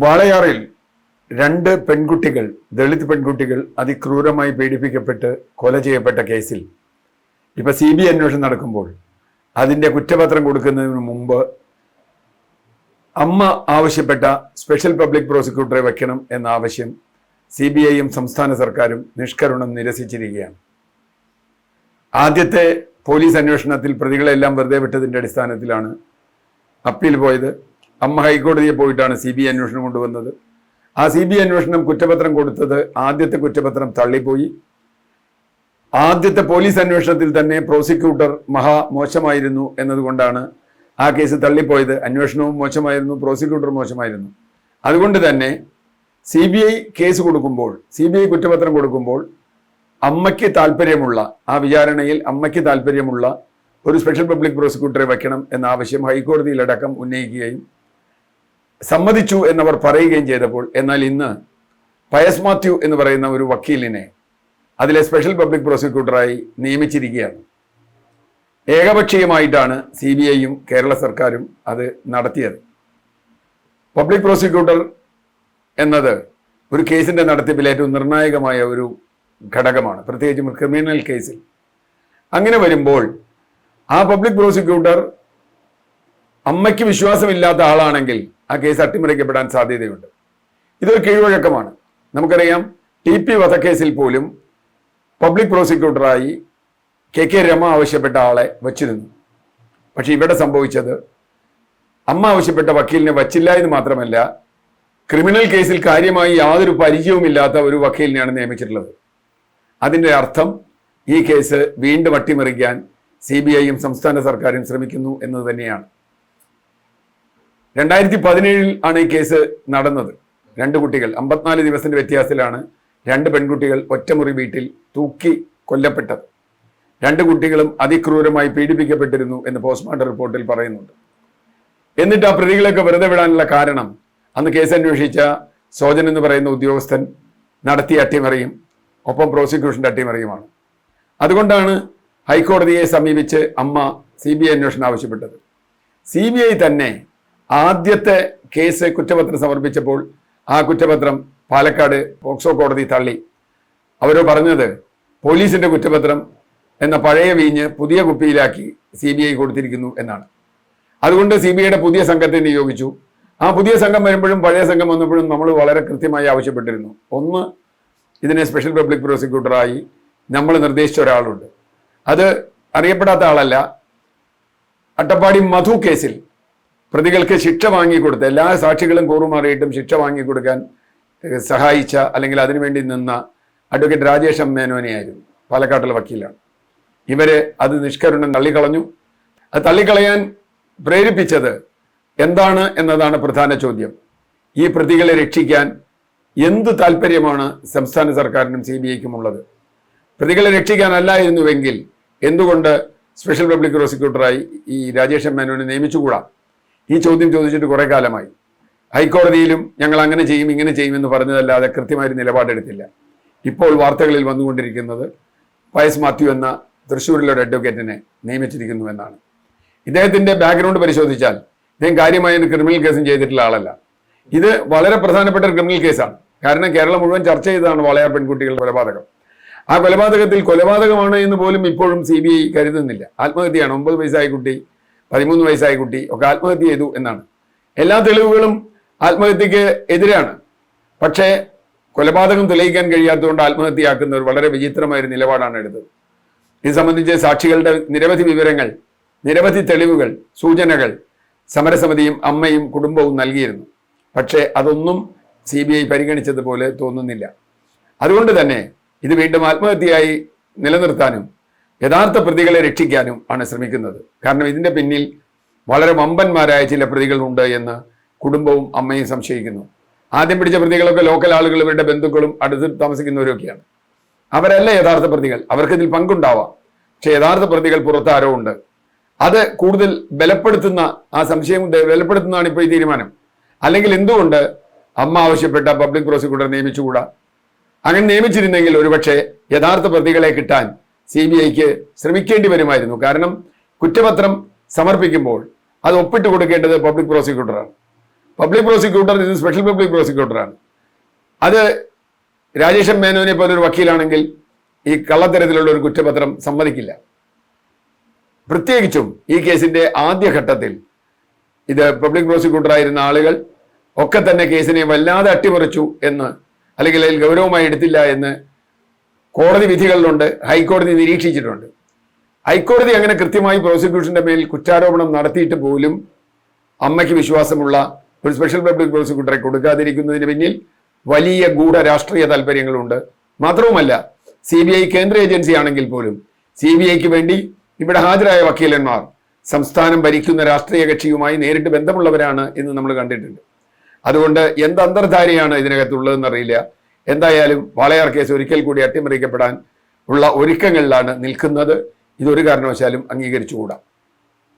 വാളയാറിൽ 2 പെൺകുട്ടികൾ, ദളിത് പെൺകുട്ടികൾ അതിക്രൂരമായി പീഡിപ്പിക്കപ്പെട്ട് കൊല ചെയ്യപ്പെട്ട കേസിൽ ഇപ്പൊ CBI അന്വേഷണം നടക്കുമ്പോൾ അതിന്റെ കുറ്റപത്രം കൊടുക്കുന്നതിന് മുമ്പ് അമ്മ ആവശ്യപ്പെട്ട സ്പെഷ്യൽ പബ്ലിക് പ്രോസിക്യൂട്ടറെ വെക്കണം എന്ന ആവശ്യം CBIയും സംസ്ഥാന സർക്കാരും നിഷ്കരുണം നിരസിച്ചിരിക്കുകയാണ്. ആദ്യത്തെ പോലീസ് അന്വേഷണത്തിൽ പ്രതികളെല്ലാം വെറുതെ വിട്ടതിന്റെ അടിസ്ഥാനത്തിലാണ് അപ്പീൽ പോയത്. അമ്മ ഹൈക്കോടതിയെ പോയിട്ടാണ് CBI അന്വേഷണം കൊണ്ടുവന്നത്. ആ CBI അന്വേഷണം കുറ്റപത്രം കൊടുത്തത് ആദ്യത്തെ കുറ്റപത്രം തള്ളിപ്പോയി. ആദ്യത്തെ പോലീസ് അന്വേഷണത്തിൽ തന്നെ പ്രോസിക്യൂട്ടർ മോശമായിരുന്നു എന്നതുകൊണ്ടാണ് ആ കേസ് തള്ളിപ്പോയത്. അന്വേഷണവും മോശമായിരുന്നു, പ്രോസിക്യൂട്ടർ മോശമായിരുന്നു. അതുകൊണ്ട് തന്നെ CBI കേസ് കൊടുക്കുമ്പോൾ, CBI കുറ്റപത്രം കൊടുക്കുമ്പോൾ അമ്മയ്ക്ക് താല്പര്യമുള്ള, ആ വിചാരണയിൽ അമ്മയ്ക്ക് താല്പര്യമുള്ള ഒരു സ്പെഷ്യൽ പബ്ലിക് പ്രോസിക്യൂട്ടറെ വെക്കണം എന്ന ആവശ്യം ഹൈക്കോടതിയിലടക്കം ഉന്നയിക്കുകയും സമ്മതിച്ചു എന്നവർ പറയുകയും ചെയ്തപ്പോൾ, എന്നാൽ ഇന്ന് പയസ് മാത്യു എന്ന് പറയുന്ന ഒരു വക്കീലിനെ അതിലെ സ്പെഷ്യൽ പബ്ലിക് പ്രോസിക്യൂട്ടറായി നിയമിച്ചിരിക്കുകയാണ്. ഏകപക്ഷീയമായിട്ടാണ് CBIയും കേരള സർക്കാരും അത് നടത്തിയത്. പബ്ലിക് പ്രോസിക്യൂട്ടർ എന്നത് ഒരു കേസിന്റെ നടത്തിപ്പിൽ ഏറ്റവും നിർണായകമായ ഒരു ഘടകമാണ്, പ്രത്യേകിച്ചും ക്രിമിനൽ കേസിൽ. അങ്ങനെ വരുമ്പോൾ ആ പബ്ലിക് പ്രോസിക്യൂട്ടർ അമ്മയ്ക്ക് വിശ്വാസമില്ലാത്ത ആളാണെങ്കിൽ ആ കേസ് അട്ടിമറിക്കപ്പെടാൻ സാധ്യതയുണ്ട്. ഇതൊരു കീഴ്വഴക്കമാണ്. നമുക്കറിയാം, TP വധക്കേസിൽ പോലും പബ്ലിക് പ്രോസിക്യൂട്ടറായി KK രമ ആവശ്യപ്പെട്ട ആളെ വച്ചിരുന്നു. പക്ഷെ ഇവിടെ സംഭവിച്ചത് അമ്മ ആവശ്യപ്പെട്ട വക്കീലിനെ വച്ചില്ല എന്ന് മാത്രമല്ല, ക്രിമിനൽ കേസിൽ കാര്യമായി യാതൊരു പരിചയവുമില്ലാത്ത ഒരു വക്കീലിനെയാണ് നിയമിച്ചിട്ടുള്ളത്. അതിൻ്റെ അർത്ഥം ഈ കേസ് വീണ്ടും അട്ടിമറിക്കാൻ CBIയും സംസ്ഥാന സർക്കാരും ശ്രമിക്കുന്നു എന്നത് തന്നെയാണ്. 2017 ആണ് ഈ കേസ് നടന്നത്. 2 കുട്ടികൾ, 54 ദിവസത്തിന്റെ വ്യത്യാസത്തിലാണ് 2 പെൺകുട്ടികൾ ഒറ്റമുറി വീട്ടിൽ തൂക്കി കൊല്ലപ്പെട്ടത്. 2 കുട്ടികളും അതിക്രൂരമായി പീഡിപ്പിക്കപ്പെട്ടിരുന്നു എന്ന് പോസ്റ്റ്മോർട്ടം റിപ്പോർട്ടിൽ പറയുന്നുണ്ട്. എന്നിട്ട് ആ പ്രതികളെയൊക്കെ വെറുതെ വിടാനുള്ള കാരണം അന്ന് കേസ് അന്വേഷിച്ച സോജൻ എന്ന് പറയുന്ന ഉദ്യോഗസ്ഥൻ നടത്തിയ അട്ടിമറിയും ഒപ്പം പ്രോസിക്യൂഷന്റെ അട്ടിമറിയുമാണ്. അതുകൊണ്ടാണ് ഹൈക്കോടതിയെ സമീപിച്ച് അമ്മ CBI അന്വേഷണം ആവശ്യപ്പെട്ടത്. CBI തന്നെ ആദ്യത്തെ കേസ് കുറ്റപത്രം സമർപ്പിച്ചപ്പോൾ ആ കുറ്റപത്രം പാലക്കാട് പോക്സോ കോടതി തള്ളി. അവർ പറഞ്ഞത് പോലീസിന്റെ കുറ്റപത്രം എന്ന പഴയ വീഞ്ഞ് പുതിയ കുപ്പിയിലാക്കി CBI കൊടുത്തിരിക്കുന്നു എന്നാണ്. അതുകൊണ്ട് CBIയുടെ പുതിയ സംഘത്തെ നിയോഗിച്ചു. ആ പുതിയ സംഘം വരുമ്പോഴും പഴയ സംഘം വന്നപ്പോഴും നമ്മൾ വളരെ കൃത്യമായി ആവശ്യപ്പെട്ടിരുന്നു. ഒന്ന്, ഇതിനെ സ്പെഷ്യൽ പബ്ലിക് പ്രോസിക്യൂട്ടറായി നമ്മൾ നിർദ്ദേശിച്ച ഒരാളുണ്ട്. അത് അറിയപ്പെടാത്ത ആളല്ല. അട്ടപ്പാടി മധു കേസിൽ പ്രതികൾക്ക് ശിക്ഷ വാങ്ങിക്കൊടുത്ത, എല്ലാ സാക്ഷികളും കൂറുമാറിയിട്ടും ശിക്ഷ വാങ്ങിക്കൊടുക്കാൻ സഹായിച്ച അല്ലെങ്കിൽ അതിനുവേണ്ടി നിന്ന അഡ്വക്കേറ്റ് രാജേഷ് മേനോനെയായിരുന്നു. പാലക്കാട്ടുള്ള വക്കീലാണ്. ഇവര് അത് നിഷ്കരുണം തള്ളിക്കളഞ്ഞു. അത് തള്ളിക്കളയാൻ പ്രേരിപ്പിച്ചത് എന്താണ് എന്നതാണ് പ്രധാന ചോദ്യം. ഈ പ്രതികളെ രക്ഷിക്കാൻ എന്ത് താല്പര്യമാണ് സംസ്ഥാന സർക്കാരിനും CBIക്കും ഉള്ളത്? പ്രതികളെ രക്ഷിക്കാനല്ലായിരുന്നുവെങ്കിൽ എന്തുകൊണ്ട് സ്പെഷ്യൽ പബ്ലിക് പ്രോസിക്യൂട്ടറായി ഈ രാജേഷ് മേനോനെ നിയമിച്ചുകൂടാ? ഈ ചോദ്യം ചോദിച്ചിട്ട് കുറെ കാലമായി. ഹൈക്കോടതിയിലും ഞങ്ങൾ അങ്ങനെ ചെയ്യും ഇങ്ങനെ ചെയ്യുമെന്ന് പറഞ്ഞതല്ലാതെ കൃത്യമായൊരു നിലപാടെടുത്തില്ല. ഇപ്പോൾ വാർത്തകളിൽ വന്നുകൊണ്ടിരിക്കുന്നത് പയസ് മാത്യു എന്ന തൃശ്ശൂരിലൊരു അഡ്വക്കേറ്റിനെ നിയമിച്ചിരിക്കുന്നു എന്നാണ്. ഇദ്ദേഹത്തിന്റെ ബാക്ക്ഗ്രൗണ്ട് പരിശോധിച്ചാൽ ഇദ്ദേഹം കാര്യമായ ഒരു ക്രിമിനൽ കേസും ചെയ്തിട്ടുള്ള ആളല്ല. ഇത് വളരെ പ്രധാനപ്പെട്ട ഒരു ക്രിമിനൽ കേസാണ്. കാരണം കേരളം മുഴുവൻ ചർച്ച ചെയ്തതാണ് വാളയാർ പെൺകുട്ടികളുടെ കൊലപാതകം. ആ കൊലപാതകത്തിൽ കൊലപാതകമാണ് എന്ന് പോലും ഇപ്പോഴും CBI കരുതുന്നില്ല. ആത്മഹത്യയാണ്. 9 വയസ്സായ കുട്ടി, 13 വയസ്സായ കുട്ടി ഒക്കെ ആത്മഹത്യ ചെയ്തു എന്നാണ്. എല്ലാ തെളിവുകളും ആത്മഹത്യക്ക് എതിരാണ്. പക്ഷേ കൊലപാതകം തെളിയിക്കാൻ കഴിയാത്തതുകൊണ്ട് ആത്മഹത്യയാക്കുന്നവർ വളരെ വിചിത്രമായൊരു നിലപാടാണ് എടുത്തത്. ഇത് സംബന്ധിച്ച് സാക്ഷികളുടെ നിരവധി വിവരങ്ങൾ, നിരവധി തെളിവുകൾ, സൂചനകൾ സമരസമിതിയും അമ്മയും കുടുംബവും നൽകിയിരുന്നു. പക്ഷേ അതൊന്നും CBI പരിഗണിച്ചതുപോലെ തോന്നുന്നില്ല. അതുകൊണ്ട് തന്നെ ഇത് വീണ്ടും ആത്മഹത്യയായി നിലനിർത്താനും യഥാർത്ഥ പ്രതികളെ രക്ഷിക്കാനും ആണ് ശ്രമിക്കുന്നത്. കാരണം ഇതിന്റെ പിന്നിൽ വളരെ വമ്പന്മാരായ ചില പ്രതികളുണ്ട് എന്ന് കുടുംബവും അമ്മയും സംശയിക്കുന്നു. ആദ്യം പിടിച്ച പ്രതികളൊക്കെ ലോക്കൽ ആളുകൾ, ഇവരുടെ ബന്ധുക്കളും അടുത്ത് താമസിക്കുന്നവരൊക്കെയാണ്. അവരല്ല യഥാർത്ഥ പ്രതികൾ. അവർക്കിതിൽ പങ്കുണ്ടാവാം. പക്ഷെ യഥാർത്ഥ പ്രതികൾ പുറത്താരോ ഉണ്ട്. അത് കൂടുതൽ ബലപ്പെടുത്തുന്ന, ആ സംശയം ബലപ്പെടുത്തുന്നതാണ് ഇപ്പോൾ ഈ തീരുമാനം. അല്ലെങ്കിൽ എന്തുകൊണ്ട് അമ്മ ആവശ്യപ്പെട്ട പബ്ലിക് പ്രോസിക്യൂട്ടർ നിയമിച്ചുകൂടാ? അങ്ങനെ നിയമിച്ചിരുന്നെങ്കിൽ ഒരുപക്ഷെ യഥാർത്ഥ പ്രതികളെ കിട്ടാൻ CBIക്ക് ശ്രമിക്കേണ്ടി വരുമായിരുന്നു. കാരണം കുറ്റപത്രം സമർപ്പിക്കുമ്പോൾ അത് ഒപ്പിട്ട് കൊടുക്കേണ്ടത് പബ്ലിക് പ്രോസിക്യൂട്ടറാണ്. പബ്ലിക് പ്രോസിക്യൂട്ടർ ഇത് സ്പെഷ്യൽ പബ്ലിക് പ്രോസിക്യൂട്ടറാണ്. അത് രാജേഷൻ മേനോനെ പോലൊരു വക്കീലാണെങ്കിൽ ഈ കള്ളത്തരത്തിലുള്ള ഒരു കുറ്റപത്രം സമ്മതിക്കില്ല. പ്രത്യേകിച്ചും ഈ കേസിന്റെ ആദ്യഘട്ടത്തിൽ ഇത് പബ്ലിക് പ്രോസിക്യൂട്ടറായിരുന്ന ആളുകൾ ഒക്കെ തന്നെ കേസിനെ വല്ലാതെ അട്ടിമറിച്ചു എന്ന്, അല്ലെങ്കിൽ അതിൽ ഗൗരവമായി എടുത്തില്ല എന്ന് കോടതി വിധികളിലുണ്ട്, ഹൈക്കോടതി നിരീക്ഷിച്ചിട്ടുണ്ട്. ഹൈക്കോടതി അങ്ങനെ കൃത്യമായി പ്രോസിക്യൂഷന്റെ മേൽ കുറ്റാരോപണം നടത്തിയിട്ട് പോലും അമ്മയ്ക്ക് വിശ്വാസമുള്ള ഒരു സ്പെഷ്യൽ പബ്ലിക് പ്രോസിക്യൂട്ടറെ കൊടുക്കാതിരിക്കുന്നതിന് പിന്നിൽ വലിയ ഗൂഢ രാഷ്ട്രീയ താല്പര്യങ്ങളുണ്ട്. മാത്രവുമല്ല, CBI കേന്ദ്ര ഏജൻസി ആണെങ്കിൽ പോലും CBIക്ക് വേണ്ടി ഇവിടെ ഹാജരായ വക്കീലന്മാർ സംസ്ഥാനം ഭരിക്കുന്ന രാഷ്ട്രീയ കക്ഷിയുമായി നേരിട്ട് ബന്ധമുള്ളവരാണ് എന്ന് നമ്മൾ കണ്ടിട്ടുണ്ട്. അതുകൊണ്ട് എന്ത് അന്തർധാരയാണ് ഇതിനകത്തുള്ളതെന്നറിയില്ല. എന്തായാലും വാളയാർ കേസ് ഒരിക്കൽ കൂടി അട്ടിമറിക്കപ്പെടാൻ ഉള്ള ഒരുക്കങ്ങളിലാണ് നിൽക്കുന്നത്. ഇതൊരു കാരണവശാലും അംഗീകരിച്ചുകൂടാ.